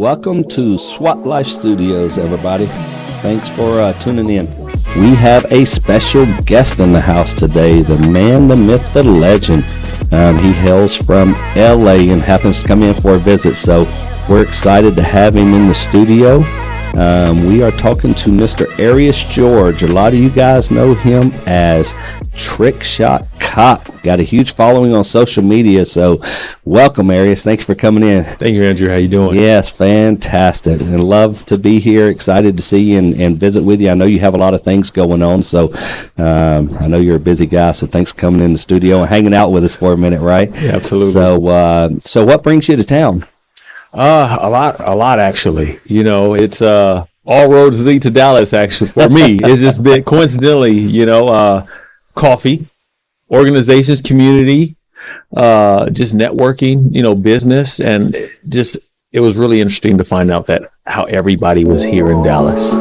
Welcome to SWATLIFE Studios, everybody. Thanks for tuning in. We have a special guest in the house today, the man, the myth, the legend. He hails from LA and happens to come in for a visit, so we're excited to have him in the studio. We are talking to Mr. Arius George. A lot of you guys know him as Trick Shot Cop. Got a huge following on social media, so welcome, Arius. Thanks for coming in. Thank you, Andrew. How you doing? Yes, fantastic. And love to be here. Excited to see you and visit with you. I know you have a lot of things going on, so I know you're a busy guy, so thanks for coming in the studio and hanging out with us for a minute, right? Yeah, absolutely. So what brings you to town? A lot actually. You know, it's all roads lead to Dallas. Actually, for me, it's just been coincidentally, coffee, organizations, community, just networking, business, and just it was really interesting to find out that how everybody was here in Dallas.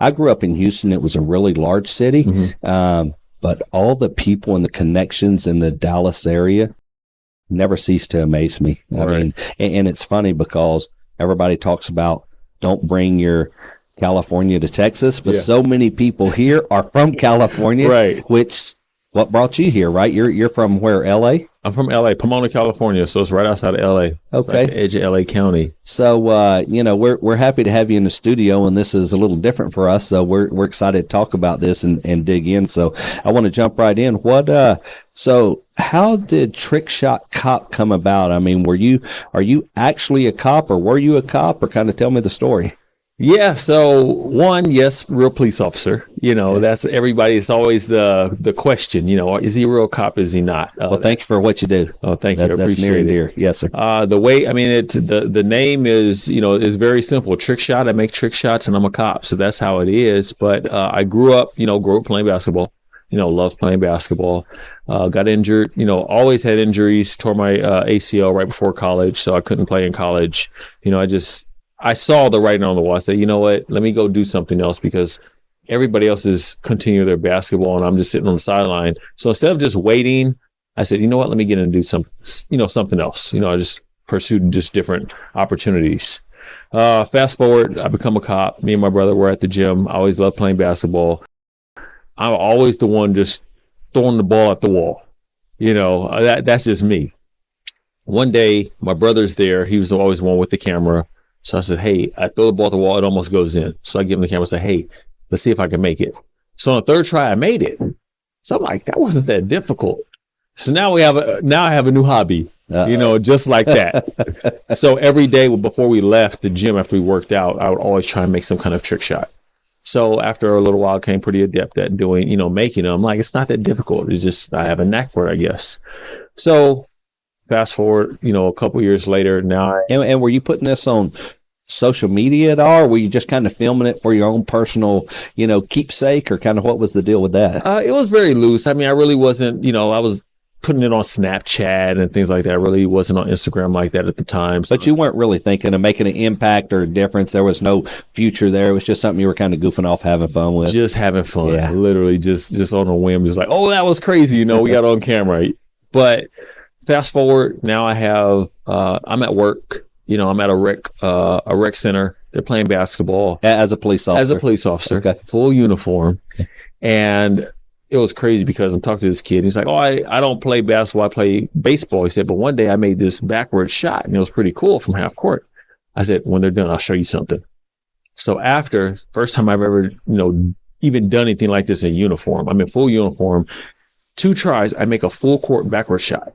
I grew up in Houston. It was a really large city, but all the people and the connections in the Dallas area never cease to amaze me. Right. I mean, and it's funny because everybody talks about don't bring your California to Texas, but so many people here are from California, Right. What brought you here, right? You're from where, LA? I'm from LA, Pomona, California, so it's right outside of LA. Okay. It's like the edge of LA County. So, we're happy to have you in the studio, and this is a little different for us. So we're excited to talk about this and dig in. So I want to jump right in. So how did Trick Shot Cop come about? I mean, are you actually a cop, or were you a cop, or kind of tell me the story? Yeah, so yes, real police officer. That's everybody. It's always the question, is he a real cop? Is he not? Well, thank you for what you do. Oh, thank you. That's near and dear. Yes, sir. The name is, is very simple. Trick shot. I make trick shots and I'm a cop. So that's how it is. But I grew up playing basketball, loved playing basketball, got injured, always had injuries, tore my ACL right before college. So I couldn't play in college. I saw the writing on the wall. I said, you know what, let me go do something else because everybody else is continuing their basketball and I'm just sitting on the sideline. So instead of just waiting, I said, you know what, let me get in and do something else. I just pursued just different opportunities. Fast forward, I become a cop. Me and my brother were at the gym. I always loved playing basketball. I'm always the one just throwing the ball at the wall. That's just me. One day, my brother's there. He was always the one with the camera. So I said, hey, I throw the ball at the wall. It almost goes in. So I give him the camera and say, hey, let's see if I can make it. So on the third try, I made it. So I'm like, that wasn't that difficult. So now I have a new hobby, just like that. So every day before we left the gym, after we worked out, I would always try and make some kind of trick shot. So after a little while, I became pretty adept at doing, making them. I'm like, it's not that difficult. It's just, I have a knack for it, I guess. So fast forward, a couple years later now. And were you putting this on social media at all? Or were you just kind of filming it for your own personal, keepsake, or kind of what was the deal with that? It was very loose. I mean, I really wasn't, I was putting it on Snapchat and things like that. I really wasn't on Instagram like that at the time. So. But you weren't really thinking of making an impact or a difference. There was no future there. It was just something you were kind of goofing off, having fun with. Just having fun. Yeah. Literally just on a whim. Just like, oh, that was crazy. We got on camera. But fast forward, now I have, I'm at work, I'm at a rec center. They're playing basketball. As a police officer. Okay. Full uniform. And it was crazy because I'm talking to this kid. He's like, oh, I don't play basketball. I play baseball. He said, but one day I made this backward shot and it was pretty cool from half court. I said, when they're done, I'll show you something. So first time I've ever, even done anything like this in uniform. I'm in full uniform. 2 tries, I make a full court backward shot.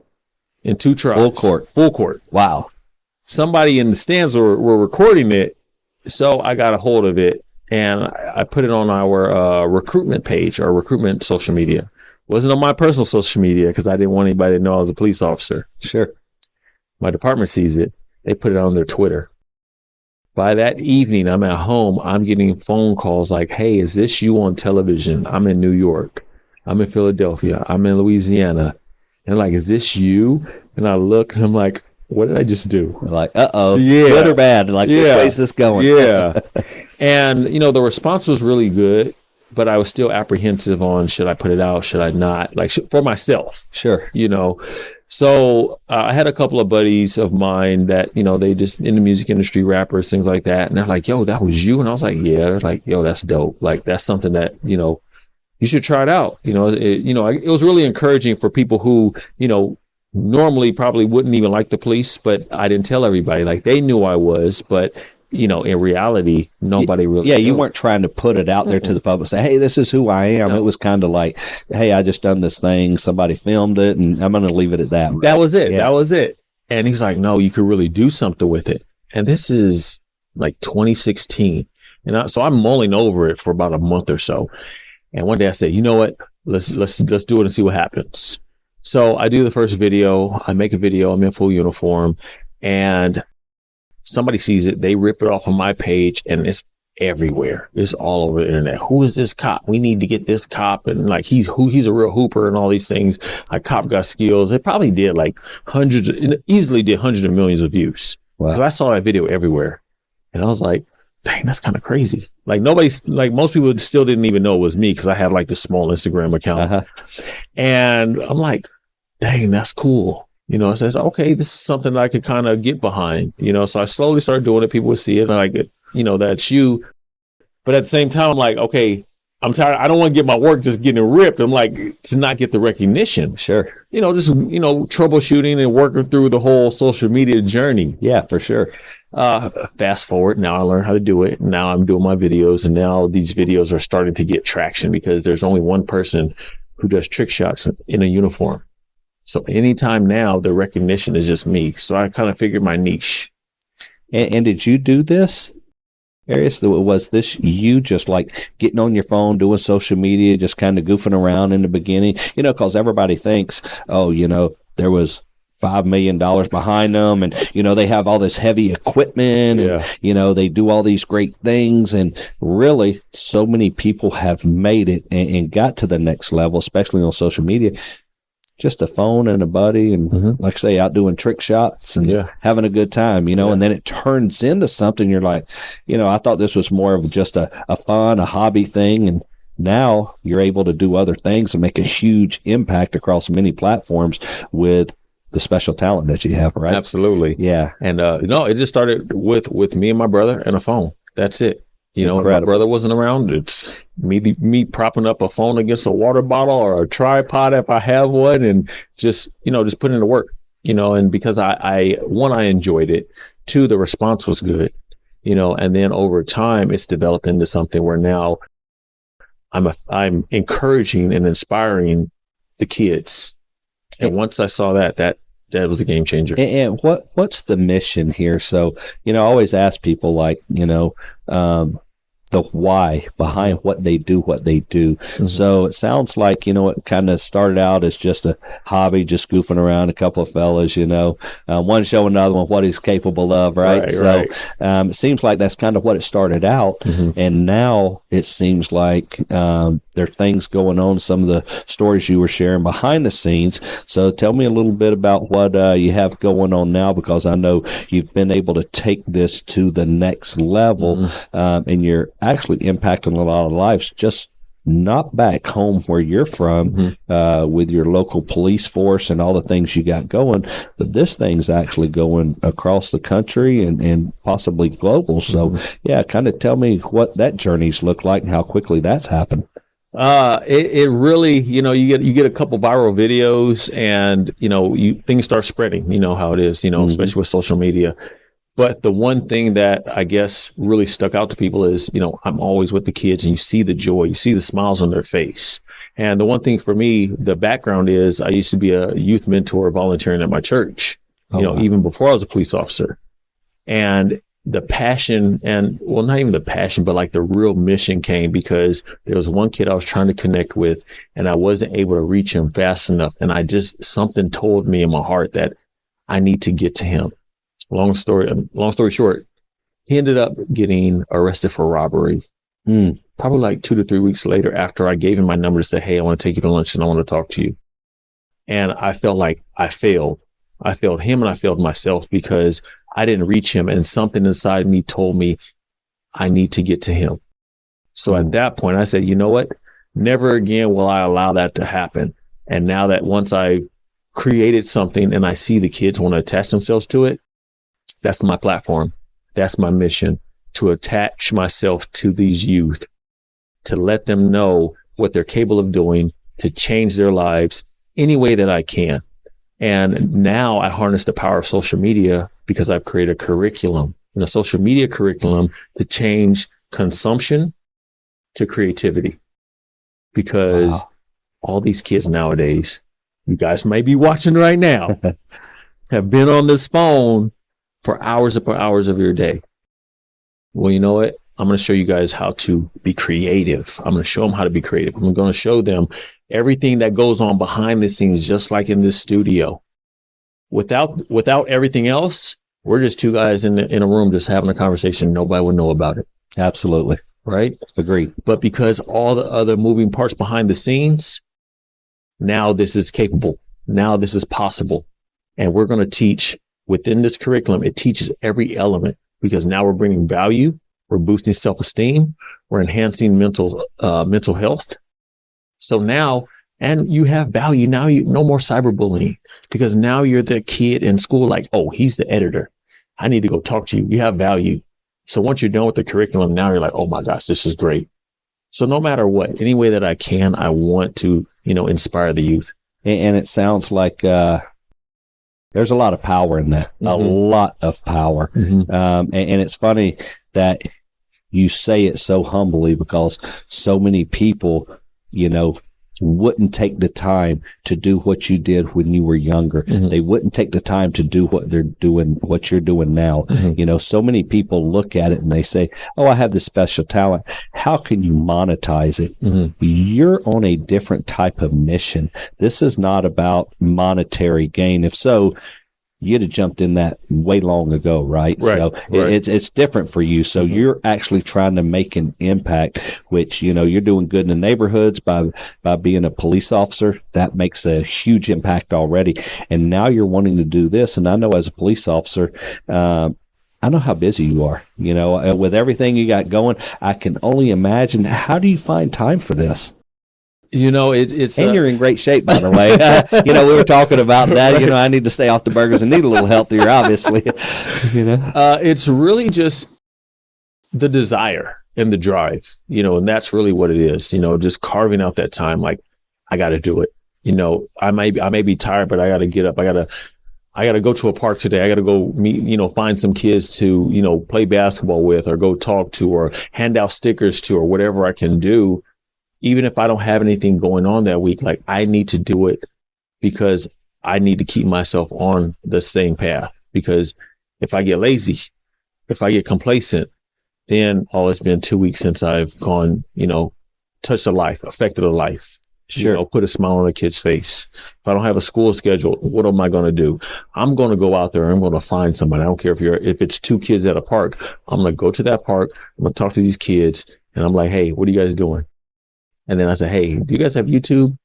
In 2 tries. Full court. Wow. Somebody in the stands were recording it. So I got a hold of it and I put it on our recruitment page, our recruitment social media. It wasn't on my personal social media because I didn't want anybody to know I was a police officer. Sure. My department sees it. They put it on their Twitter. By that evening, I'm at home. I'm getting phone calls like, hey, is this you on television? I'm in New York. I'm in Philadelphia. I'm in Louisiana. And like, is this you? And I look and I'm like, what did I just do? Like, uh-oh, Yeah. good or bad? Like, which way is this going? Yeah. And, you know, the response was really good, but I was still apprehensive on, should I put it out? Should I not? Like, for myself. Sure. You know, so I had a couple of buddies of mine that, you know, they just in the music industry, rappers, things like that. And they're like, yo, that was you. And I was like, yeah. They're like, yo, that's dope. Like, that's something that, you know, you should try it out. You know, it was really encouraging for people who, you know, normally probably wouldn't even like the police, but I didn't tell everybody. Like, they knew I was, but, you know, in reality, nobody really. Yeah, you weren't trying to put it out there to the public, say, hey, this is who I am. No. It was kind of like, hey, I just done this thing. Somebody filmed it, and I'm going to leave it at that. Right? That was it. Yeah. That was it. And he's like, no, you could really do something with it. And this is like 2016. And so I'm mulling over it for about a month or so. And one day I said, you know what? Let's do it and see what happens. So I do the first video. I make a video. I'm in full uniform, and somebody sees it. They rip it off of my page, and it's everywhere. It's all over the internet. Who is this cop? We need to get this cop. And like, he's a real hooper and all these things. A cop got skills. It probably did like easily did hundreds of millions of views. Wow. Because I saw that video everywhere. And I was like, dang, that's kind of crazy. Like, most people still didn't even know it was me because I had like this small Instagram account. Uh-huh. And I'm like, dang, that's cool. You know, I said, okay, this is something that I could kind of get behind, you know. So I slowly started doing it. People would see it, and I get, you know, that's you. But at the same time, I'm like, okay, I'm tired. I don't want to get my work just getting ripped. I'm like, to not get the recognition. Sure. You know, just, you know, troubleshooting and working through the whole social media journey. Yeah, for sure. Fast forward. Now I learned how to do it. Now I'm doing my videos, and now these videos are starting to get traction because there's only one person who does trick shots in a uniform. So anytime now, the recognition is just me. So I kind of figured my niche. And did you do this, Arius? Was this you just like getting on your phone, doing social media, just kind of goofing around in the beginning? You know, because everybody thinks, oh, you know, there was $5 million behind them, and, you know, they have all this heavy equipment, and, you know, they do all these great things. And really, so many people have made it and got to the next level, especially on social media. Just a phone and a buddy, and like I say, out doing trick shots and having a good time, you know, and then it turns into something. You're like, you know, I thought this was more of just a fun, a hobby thing. And now you're able to do other things and make a huge impact across many platforms with the special talent that you have, right? Absolutely. Yeah. And, no, it just started with me and my brother and a phone. That's it. You know, Incredible. If my brother wasn't around, it's me propping up a phone against a water bottle or a tripod if I have one, and just, you know, just putting it to work, you know. And because I enjoyed it. Two, the response was good, you know, and then over time it's developed into something where now I'm encouraging and inspiring the kids. And once I saw that was a game changer. And what's the mission here? So, you know, I always ask people, like, you know, the why behind what they do. So it sounds like, you know, it kind of started out as just a hobby, just goofing around, a couple of fellas, you know, one showing another one what he's capable of, right? It seems like that's kind of what it started out. And now it seems like there are things going on, some of the stories you were sharing behind the scenes. So tell me a little bit about what you have going on now, because I know you've been able to take this to the next level, and you're actually impacting a lot of lives, just not back home where you're from, with your local police force and all the things you got going, but this thing's actually going across the country and possibly global. So yeah, kind of tell me what that journey's looked like and how quickly that's happened. It really, you know, you get a couple viral videos, and, you know, things start spreading, you know how it is, you know, especially with social media. But the one thing that I guess really stuck out to people is, you know, I'm always with the kids, and you see the joy, you see the smiles on their face. And the one thing for me, the background is I used to be a youth mentor volunteering at my church, you know, even before I was a police officer. And the passion, and well, not even the passion, but like the real mission came because there was one kid I was trying to connect with, and I wasn't able to reach him fast enough. And something told me in my heart that I need to get to him. Long story short, he ended up getting arrested for robbery. probably like 2 to 3 weeks later after I gave him my number to say, hey, I want to take you to lunch and I want to talk to you. And I felt like I failed. I failed him and I failed myself because I didn't reach him. And something inside me told me I need to get to him. So at that point, I said, you know what? Never again will I allow that to happen. And now that once I created something and I see the kids want to attach themselves to it, that's my platform. That's my mission, to attach myself to these youth, to let them know what they're capable of doing, to change their lives any way that I can. And now I harness the power of social media because I've created a curriculum, and a social media curriculum to change consumption to creativity. Because all these kids nowadays, you guys may be watching right now, have been on this phone for hours upon hours of your day. Well, you know what? I'm going to show you guys how to be creative. I'm going to show them how to be creative. I'm going to show them everything that goes on behind the scenes, just like in this studio. Without everything else, we're just two guys in a room just having a conversation. Nobody would know about it. Absolutely. Right? Agreed. But because all the other moving parts behind the scenes, now this is capable. Now this is possible. And we're going to teach within this curriculum. It teaches every element because now we're bringing value. We're boosting self-esteem. We're enhancing mental health. So now, and you have value. Now no more cyberbullying because now you're the kid in school like, oh, he's the editor. I need to go talk to you. You have value. So once you're done with the curriculum, now you're like, oh my gosh, this is great. So no matter what, any way that I can, I want to, inspire the youth. And it sounds like there's a lot of power in that, a lot of power. And it's funny that you say it so humbly because so many people, wouldn't take the time to do what you did when you were younger. They wouldn't take the time to do what you're doing now. So many people look at it and they say, oh, I have this special talent. How can you monetize it? You're on a different type of mission. This is not about monetary gain. If so, you'd have jumped in that way long ago, right? So it's different for you. So you're actually trying to make an impact, which, you're doing good in the neighborhoods by being a police officer. That makes a huge impact already. And now you're wanting to do this. And I know as a police officer, I know how busy you are, with everything you got going. I can only imagine, how do you find time for this? It's and you're in great shape, by the way. We were talking about that. I need to stay off the burgers and eat a little healthier, obviously. It's really just the desire and the drive, and that's really what it is. Just carving out that time. Like, I got to do it. I may be tired, but I got to get up. I got to go to a park today. I got to go meet, find some kids to, play basketball with, or go talk to, or hand out stickers to, or whatever I can do. Even if I don't have anything going on that week, like, I need to do it because I need to keep myself on the same path. Because if I get lazy, if I get complacent, then, it's been 2 weeks since I've gone, touched a life, affected a life. Sure. Put a smile on a kid's face. If I don't have a school schedule, what am I going to do? I'm going to go out there and I'm going to find somebody. I don't care if it's 2 kids at a park. I'm going to go to that park. I'm going to talk to these kids and I'm like, hey, what are you guys doing? And then I say, hey, do you guys have YouTube?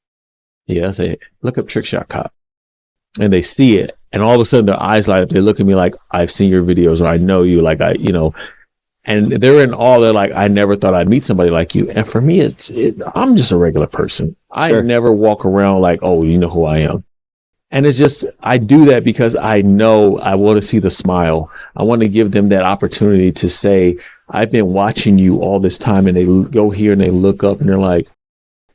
Yeah, I say, look up Trick Shot Cop. And they see it. And all of a sudden their eyes light up. They look at me like, I've seen your videos, or I know you, like and they're in awe. They're like, I never thought I'd meet somebody like you. And for me, I'm just a regular person. Sure. I never walk around like, oh, you know who I am. And it's just, I do that because I know I want to see the smile. I want to give them that opportunity to say, I've been watching you all this time, and they go here and they look up and they're like,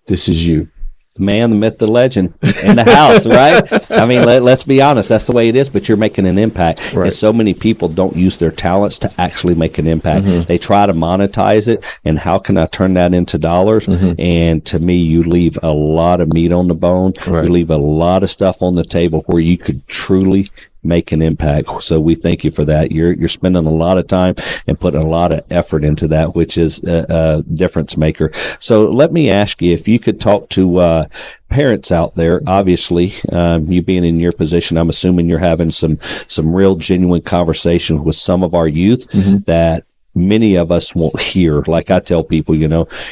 this is you. The man, the myth, the legend in the house, right? I mean, let's be honest. That's the way it is, but you're making an impact. Right. And so many people don't use their talents to actually make an impact. They try to monetize it, and how can I turn that into dollars? And to me, you leave a lot of meat on the bone. Right. You leave a lot of stuff on the table where you could truly make an impact. So we thank you for that. You're spending a lot of time and putting a lot of effort into that, which is a difference maker. So let me ask you, if you could talk to parents out there. Obviously, you being in your position, I'm assuming you're having some real genuine conversations with some of our youth that many of us won't hear. Like I tell people,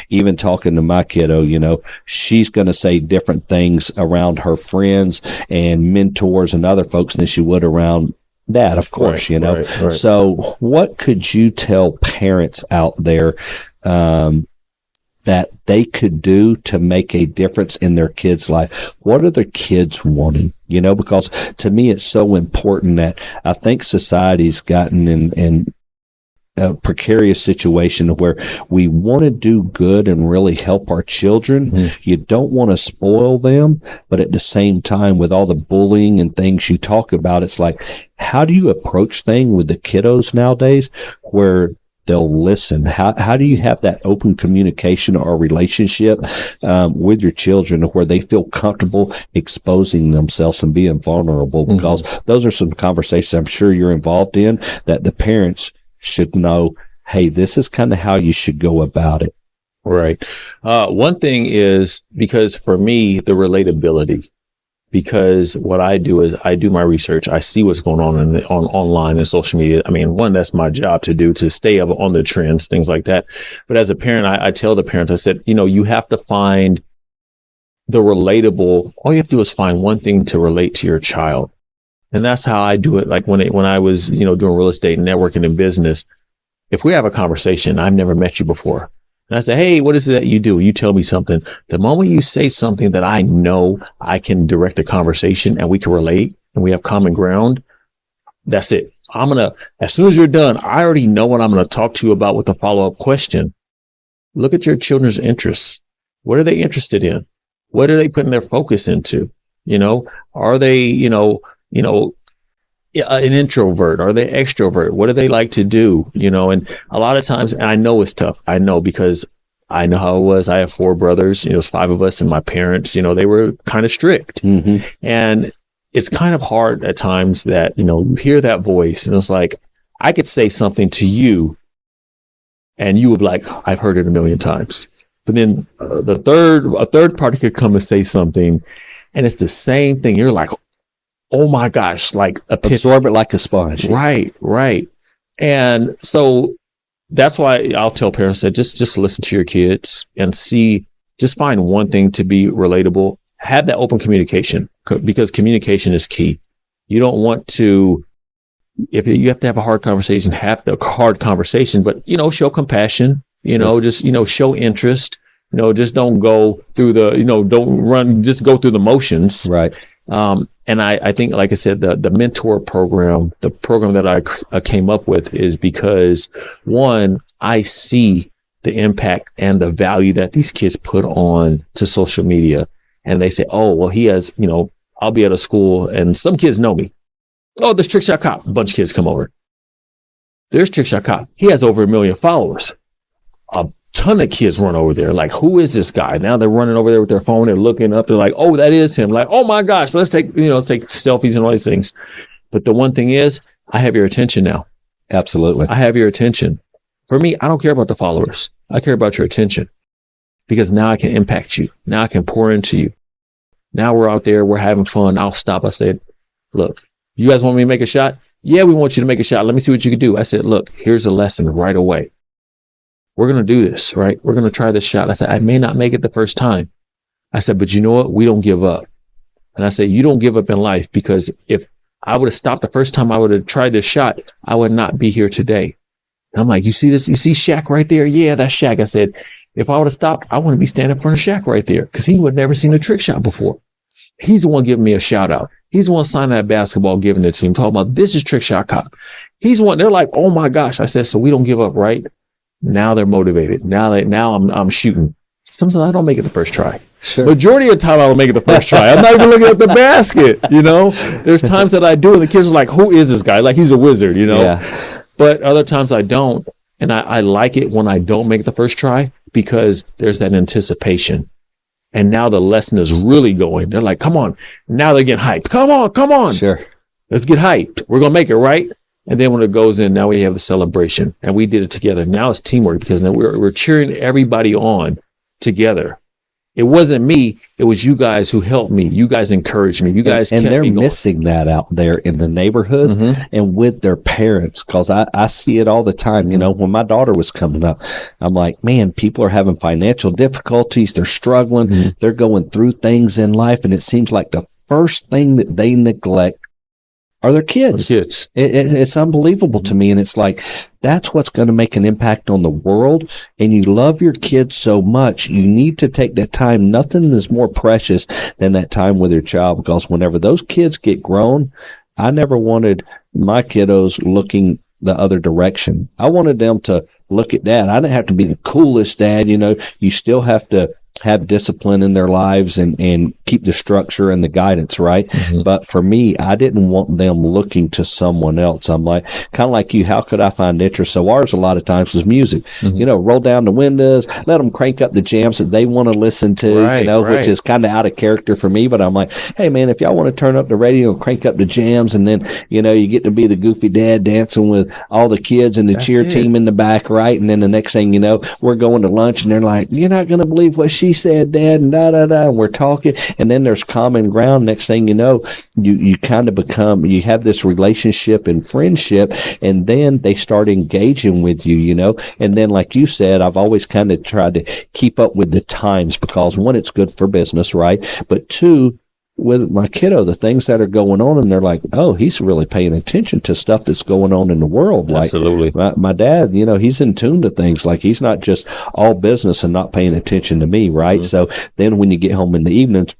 even talking to my kiddo, she's going to say different things around her friends and mentors and other folks than she would around dad, of course, Right. So what could you tell parents out there that they could do to make a difference in their kids' life? What are their kids wanting? Because to me, it's so important that I think society's gotten in a precarious situation where we want to do good and really help our children. You don't want to spoil them, but at the same time, with all the bullying and things you talk about, it's like, how do you approach things with the kiddos nowadays where they'll listen? How do you have that open communication or relationship with your children where they feel comfortable exposing themselves and being vulnerable? Because those are some conversations I'm sure you're involved in that the parents should know, hey, this is kind of how you should go about it. Right. One thing is, because for me, the relatability, because what I do is I do my research. I see what's going on online and social media. I mean, one, that's my job to do, to stay up on the trends, things like that. But as a parent, I tell the parents, I said, you have to find the relatable. All you have to do is find one thing to relate to your child. And that's how I do it. Like when I was, doing real estate and networking in business, if we have a conversation, I've never met you before. And I say, hey, what is it that you do? You tell me something. The moment you say something that I know I can direct a conversation and we can relate and we have common ground, that's it. As soon as you're done, I already know what I'm going to talk to you about with a follow-up question. Look at your children's interests. What are they interested in? What are they putting their focus into? Are they, an introvert? Are they extrovert? What do they like to do? And a lot of times, and I know it's tough. I know, because I know how it was. I have 4 brothers, it was 5 of us, and my parents, they were kind of strict. And it's kind of hard at times that, you hear that voice and it's like, I could say something to you and you would be like, I've heard it a million times. But then a third party could come and say something and it's the same thing. You're like, oh my gosh, like absorb it like a sponge. Right. And so that's why I'll tell parents that just listen to your kids and just find one thing to be relatable. Have that open communication, because communication is key. You don't want to, if you have to have a hard conversation, have the hard conversation, but, show compassion, just, show interest, just don't go through just go through the motions. Right. And I think, like I said, the mentor program, the program that I came up with is because, one, I see the impact and the value that these kids put on to social media. And they say, oh, well, he has, I'll be at a school and some kids know me. Oh, there's Trick Shot Cop. A bunch of kids come over. There's Trick Shot Cop. He has over 1 million followers. A ton of kids run over there. Like, who is this guy? Now they're running over there with their phone. They're looking up. They're like, oh, that is him. Like, oh my gosh, let's take selfies and all these things. But the one thing is, I have your attention now. Absolutely. I have your attention. For me, I don't care about the followers. I care about your attention, because now I can impact you. Now I can pour into you. Now we're out there. We're having fun. I'll stop. I said, look, you guys want me to make a shot? Yeah, we want you to make a shot. Let me see what you can do. I said, look, here's a lesson right away. We're going to do this, right? We're going to try this shot. I said, I may not make it the first time. I said, but you know what? We don't give up. And I said, you don't give up in life, because if I would have stopped the first time I would have tried this shot, I would not be here today. And I'm like, you see this? You see Shaq right there? Yeah, that's Shaq. I said, if I would have stopped, I wouldn't be standing in front of Shaq right there, because he would have never seen a trick shot before. He's the one giving me a shout out. He's the one signing that basketball, giving it to him, talking about, this is Trick Shot Cop. He's one. They're like, oh my gosh. I said, so we don't give up, right? Now they're motivated. Now I'm shooting. Sometimes I don't make it the first try. Sure. Majority of the time I don't make it the first try. I'm not even looking at the basket, There's times that I do, and the kids are like, who is this guy? Like, he's a wizard, Yeah. But other times I don't. And I like it when I don't make it the first try, because there's that anticipation. And now the lesson is really going. They're like, come on. Now they're getting hyped. Come on. Sure. Let's get hyped. We're going to make it, right? And then when it goes in, now we have the celebration, and we did it together. Now it's teamwork, because now we're cheering everybody on together. it wasn't me. It was you guys who helped me. You guys encouraged me. You guys and kept they're me going. missing that out there in the neighborhoods and with their parents. Cause I see it all the time. You know, when my daughter was coming up, I'm like, man, people are having financial difficulties. They're struggling. They're going through things in life. And it seems like the first thing that they neglect are their kids. It's unbelievable to me. And it's like, that's what's going to make an impact on the world. And you love your kids so much. You need to take that time. Nothing is more precious than that time with your child, because whenever those kids get grown, I never wanted my kiddos looking the other direction. I wanted them to look at dad. I didn't have to be the coolest dad. You know, you still have to have discipline in their lives and keep the structure and the guidance, right? But for me, I didn't want them looking to someone else. I'm like, kind of like you, how could I find interest? So ours a lot of times was music. You know, roll down the windows, let them crank up the jams that they want to listen to, which is kind of out of character for me. But I'm like, hey man, if y'all want to turn up the radio and crank up the jams, and then, you know, you get to be the goofy dad dancing with all the kids and the cheer team in the back, right? And then the next thing you know, we're going to lunch and they're like, you're not going to believe what she said, Dad, and and we're talking, and then there's common ground. Next thing you know, you kind of become, you have this relationship and friendship, and then they start engaging with you, you know. And then, like you said, I've always kind of tried to keep up with the times, because one, it's good for business, right? But two, with my kiddo, the things that are going on, and they're like, oh, he's really paying attention to stuff that's going on in the world. Absolutely. Like my dad, you know, he's in tune to things. Like, he's not just all business and not paying attention to me, right? So then when you get home in the evenings,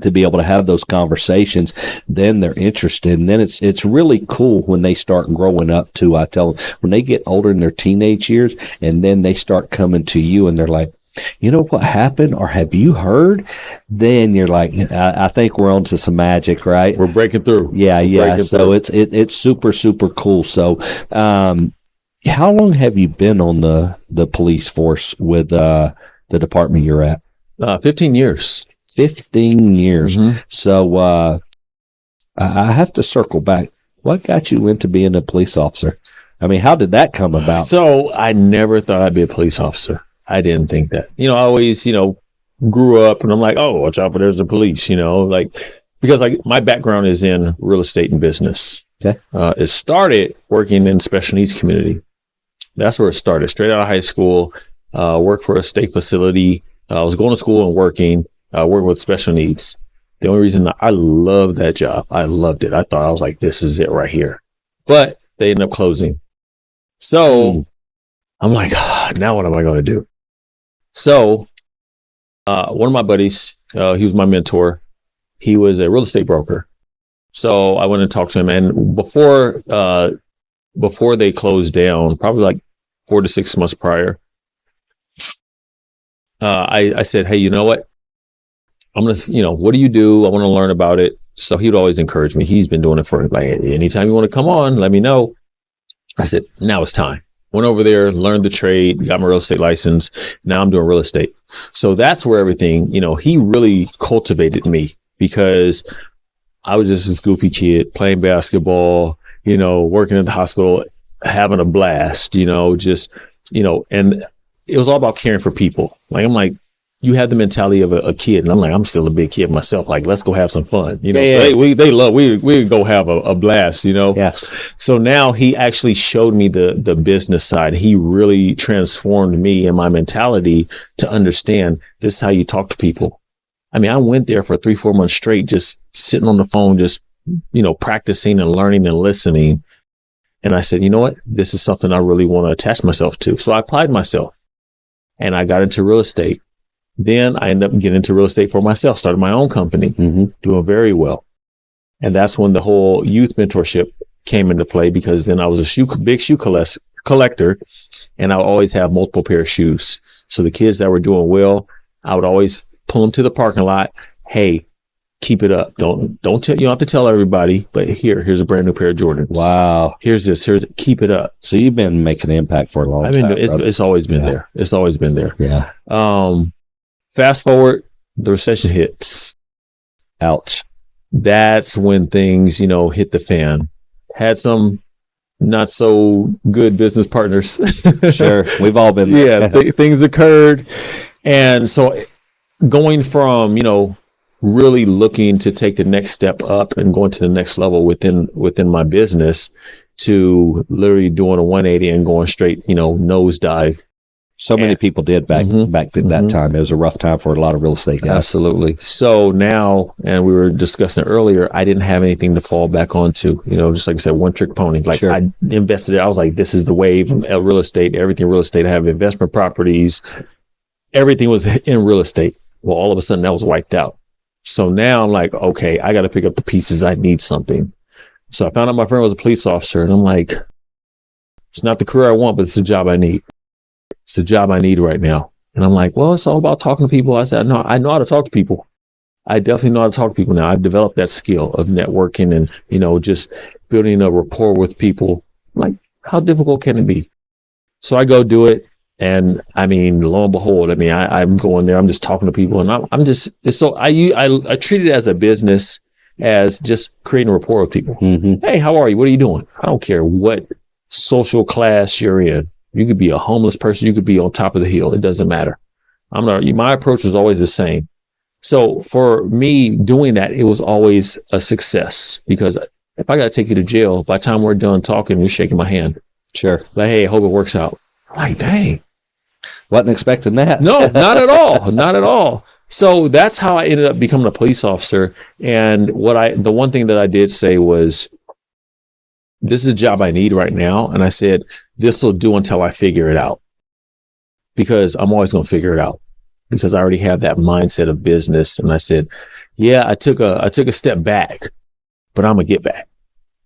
to be able to have those conversations, then they're interested. And then it's really cool when they start growing up too. I tell them, when they get older in their teenage years, and then they start coming to you and they're like, you know what happened, or have you heard? Then you're like, I think we're onto some magic, right? We're breaking through. Yeah. So it's super, super cool. So, how long have you been on the police force with the department you're at? 15 years. 15 years. So, I have to circle back. What got you into being a police officer? I mean, how did that come about? So I never thought I'd be a police officer. I didn't think that. You know, I always, you know, grew up and I'm like, oh, watch out for there's the police, you know, like, because like my background is in real estate and business. Okay. It started working in special needs community. That's where it started. Straight out of high school, worked for a state facility. I was going to school and working with special needs. The only reason I loved that job, I loved it. I thought, I was like, this is it right here. But they ended up closing. So I'm like, now what am I going to do? So, one of my buddies, he was my mentor. He was a real estate broker. So I went and talked to him, and before they closed down, probably like 4 to 6 months prior, I said, hey, you know what? I'm going to, you know, what do you do? I want to learn about it. So he would always encourage me. He's been doing it for like, anytime you want to come on, let me know. I said, now it's time. Went over there, learned the trade, got my real estate license. Now I'm doing real estate. So that's where everything, you know, he really cultivated me, because I was just this goofy kid playing basketball, you know, working at the hospital, having a blast, you know, just, you know, and it was all about caring for people. Like, I'm like, you have the mentality of a kid, and I'm like, I'm still a big kid myself. Like, let's go have some fun, you know. Yeah. So we go have a blast, you know. Yeah. So now he actually showed me the business side. He really transformed me and my mentality to understand this is how you talk to people. I mean, I went there for 3-4 months straight, just sitting on the phone, just, you know, practicing and learning and listening. And I said, you know what, this is something I really want to attach myself to. So I applied myself, and I got into real estate. Then I ended up getting into real estate for myself, started my own company, doing very well. And that's when the whole youth mentorship came into play, because then I was a big shoe collector, and I would always have multiple pair of shoes. So the kids that were doing well, I would always pull them to the parking lot. Hey, keep it up. Don't tell, you don't have to tell everybody, but here's a brand new pair of Jordans. Wow. Here's keep it up. So you've been making an impact for a long time. It's always been there. It's always been there. Yeah. Fast forward, the recession hits. Ouch. That's when things, you know, hit the fan. Had some not so good business partners. Sure. We've all been there. Yeah. Things occurred. And so going from, really looking to take the next step up and going to the next level within my business to literally doing a 180 and going straight, nosedive. So many people did back at that time. It was a rough time for a lot of real estate guys. Absolutely. So now, and we were discussing earlier, I didn't have anything to fall back onto, just like I said, one trick pony. Like I invested it. I was like, this is the wave of real estate, everything real estate. I have investment properties. Everything was in real estate. Well, all of a sudden that was wiped out. So now I'm like, okay, I got to pick up the pieces. I need something. So I found out my friend was a police officer, and I'm like, it's not the career I want, but it's the job I need. It's the job I need right now. And I'm like, well, it's all about talking to people. I said, no, I know how to talk to people. I definitely know how to talk to people now. I've developed that skill of networking and, just building a rapport with people. Like, how difficult can it be? So I go do it. And I mean, lo and behold, I'm going there. I'm just talking to people, and I treat it as a business, as just creating a rapport with people. Mm-hmm. Hey, how are you? What are you doing? I don't care what social class you're in. You could be a homeless person. You could be on top of the hill. It doesn't matter. My approach was always the same. So for me doing that, it was always a success, because if I got to take you to jail, by the time we're done talking, you're shaking my hand. Sure. Like, hey, I hope it works out. I'm like, dang. Wasn't expecting that. No, not at all. Not at all. So that's how I ended up becoming a police officer. And the one thing that I did say was, this is a job I need right now. And I said, this will do until I figure it out, because I'm always going to figure it out, because I already have that mindset of business. And I said, yeah, I took a step back, but I'm going to get back.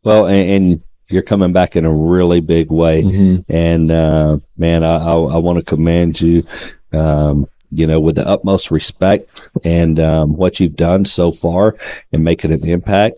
Well, and you're coming back in a really big way. Mm-hmm. And, man, I want to commend you, with the utmost respect and, what you've done so far and making an impact,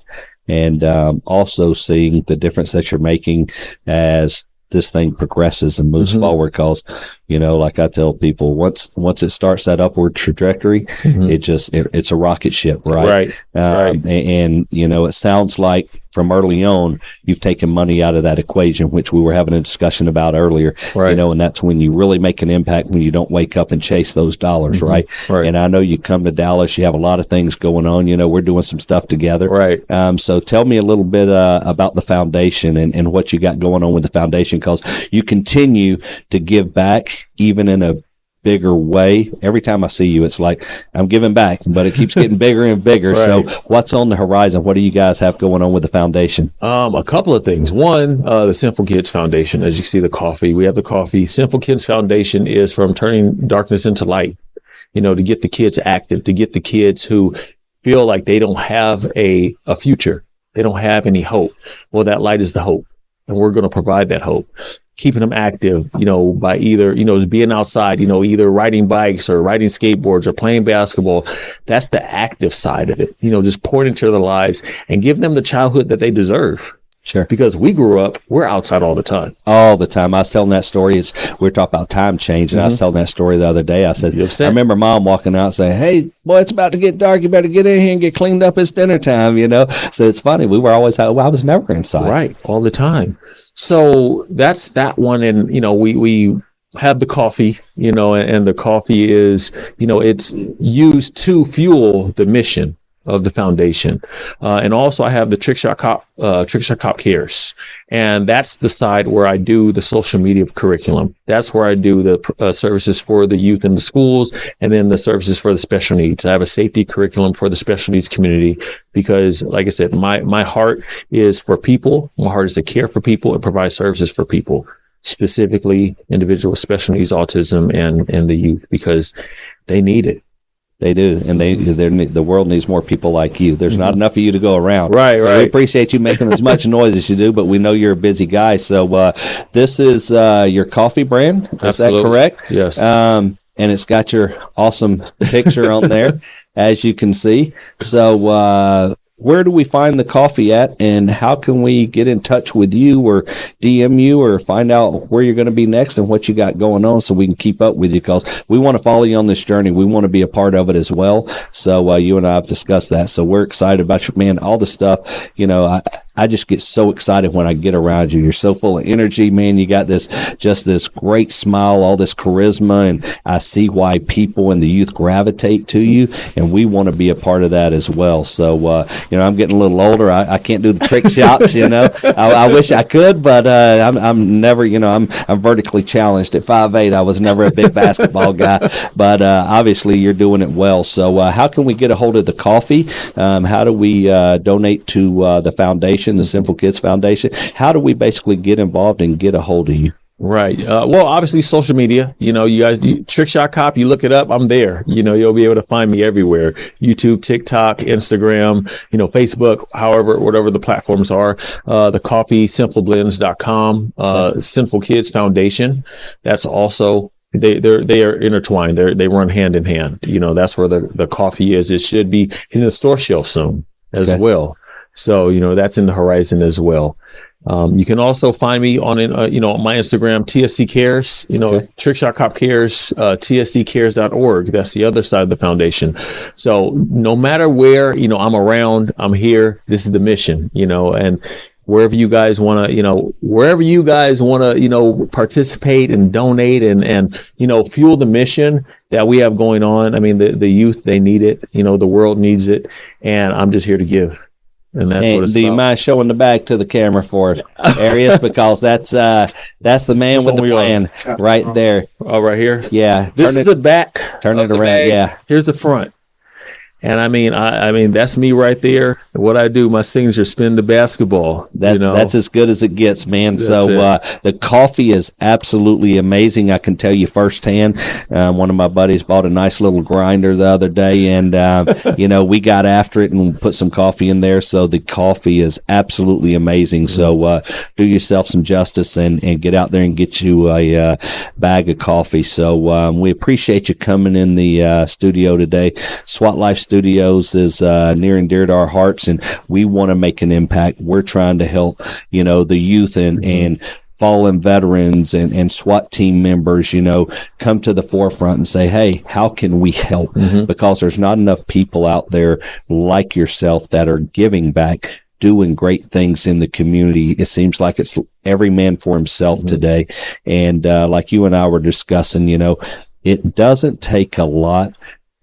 and, also seeing the difference that you're making as this thing progresses and moves forward. Cause, like I tell people, once it starts that upward trajectory, it's a rocket ship, right? Right. And, it sounds like from early on, you've taken money out of that equation, which we were having a discussion about earlier, right. And that's when you really make an impact, when you don't wake up and chase those dollars, right? And I know you come to Dallas, you have a lot of things going on, we're doing some stuff together. Right. So tell me a little bit, about the foundation and what you got going on with the foundation, because you continue to give back even in a bigger way. Every time I see you, it's like I'm giving back, but it keeps getting bigger and bigger. Right. So what's on the horizon? What do you guys have going on with the foundation? A couple of things. One, the Sinful Kids Foundation. As you see, the coffee, we have the coffee. Sinful Kids Foundation is from turning darkness into light, to get the kids active, to get the kids who feel like they don't have a future. They don't have any hope. Well, that light is the hope, and we're going to provide that hope. Keeping them active, by either, being outside, either riding bikes or riding skateboards or playing basketball. That's the active side of it, just pouring into their lives and give them the childhood that they deserve. Sure. Because we grew up, we're outside all the time. All the time. I was telling that story. We're talking about time change, and I was telling that story the other day. I said, I remember Mom walking out saying, hey, boy, it's about to get dark. You better get in here and get cleaned up. It's dinner time, So it's funny. We were always, I was never inside. Right. All the time. So that's that one. And, we have the coffee, and the coffee is, it's used to fuel the mission of the foundation. And also I have the Trick Shot Cop Cares. And that's the side where I do the social media curriculum. That's where I do the services for the youth in the schools, and then the services for the special needs. I have a safety curriculum for the special needs community, because like I said, my heart is for people. My heart is to care for people and provide services for people, specifically individuals with special needs, autism, and the youth, because they need it. They do, and the world needs more people like you. There's not enough of you to go around. Right, so right. We appreciate you making as much noise as you do, but we know you're a busy guy. So this is your coffee brand. Is Absolutely. That correct? Yes. And it's got your awesome picture on there, as you can see. So where do we find the coffee at, and how can we get in touch with you or DM you or find out where you're going to be next and what you got going on, so we can keep up with you, because we want to follow you on this journey. We want to be a part of it as well. So you and I have discussed that. So we're excited about you, man. All the stuff, I just get so excited when I get around you. You're so full of energy, man. You got this great smile, all this charisma, and I see why people in the youth gravitate to you, and we want to be a part of that as well. So, I'm getting a little older. I can't do the trick shots, I wish I could, but I'm never, I'm vertically challenged at 5'8". I was never a big basketball guy, but obviously you're doing it well. So how can we get a hold of the coffee? How do we donate to the foundation, the Sinful Kids Foundation? How do we basically get involved and get a hold of you? Right. Well, obviously social media, you guys, Trick Shot Cop, you look it up, I'm there. You'll be able to find me everywhere. YouTube, TikTok, Instagram, Facebook, whatever the platforms are. The coffee, sinfulblends.com, Sinful Kids Foundation. That's also, they are intertwined. They run hand in hand. That's where the coffee is. It should be in the store shelf soon as well. So, that's in the horizon as well. You can also find me on, my Instagram, TSC Cares, Trick Shot Cop Cares, tsccares.org. That's the other side of the foundation. So no matter where, I'm around, I'm here. This is the mission, and wherever you guys want to, participate and donate and, fuel the mission that we have going on. I mean, the youth, they need it, the world needs it. And I'm just here to give. And that's what it's do you mind showing the bag to the camera for us, Arius? Because that's the man with the plan right there. Oh, right here? Yeah. This is the back. Turn it around. Bag. Yeah. Here's the front. And I mean, that's me right there. What I do, my signature, spin the basketball. That's as good as it gets, man. So the coffee is absolutely amazing. I can tell you firsthand. One of my buddies bought a nice little grinder the other day, and we got after it and put some coffee in there. So the coffee is absolutely amazing. So do yourself some justice and get out there and get you a bag of coffee. So we appreciate you coming in the studio today. SWAT Life Studios is near and dear to our hearts, and we want to make an impact. We're trying to help, the youth and fallen veterans and SWAT team members, come to the forefront and say, hey, how can we help? Because there's not enough people out there like yourself that are giving back, doing great things in the community. It seems like it's every man for himself today. And like you and I were discussing, it doesn't take a lot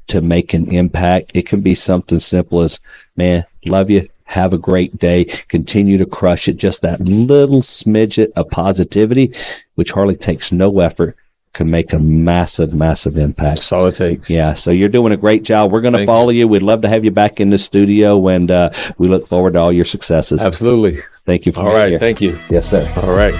to make an impact. It can be something simple as, man, love you, have a great day, continue to crush it. Just that little smidget of positivity, which hardly takes no effort, can make a massive, massive impact. That's all it takes. Yeah, so you're doing a great job. We're going to follow you. We'd love to have you back in the studio, and we look forward to all your successes. Absolutely. Thank you for being here. Thank you. Yes, sir. All right.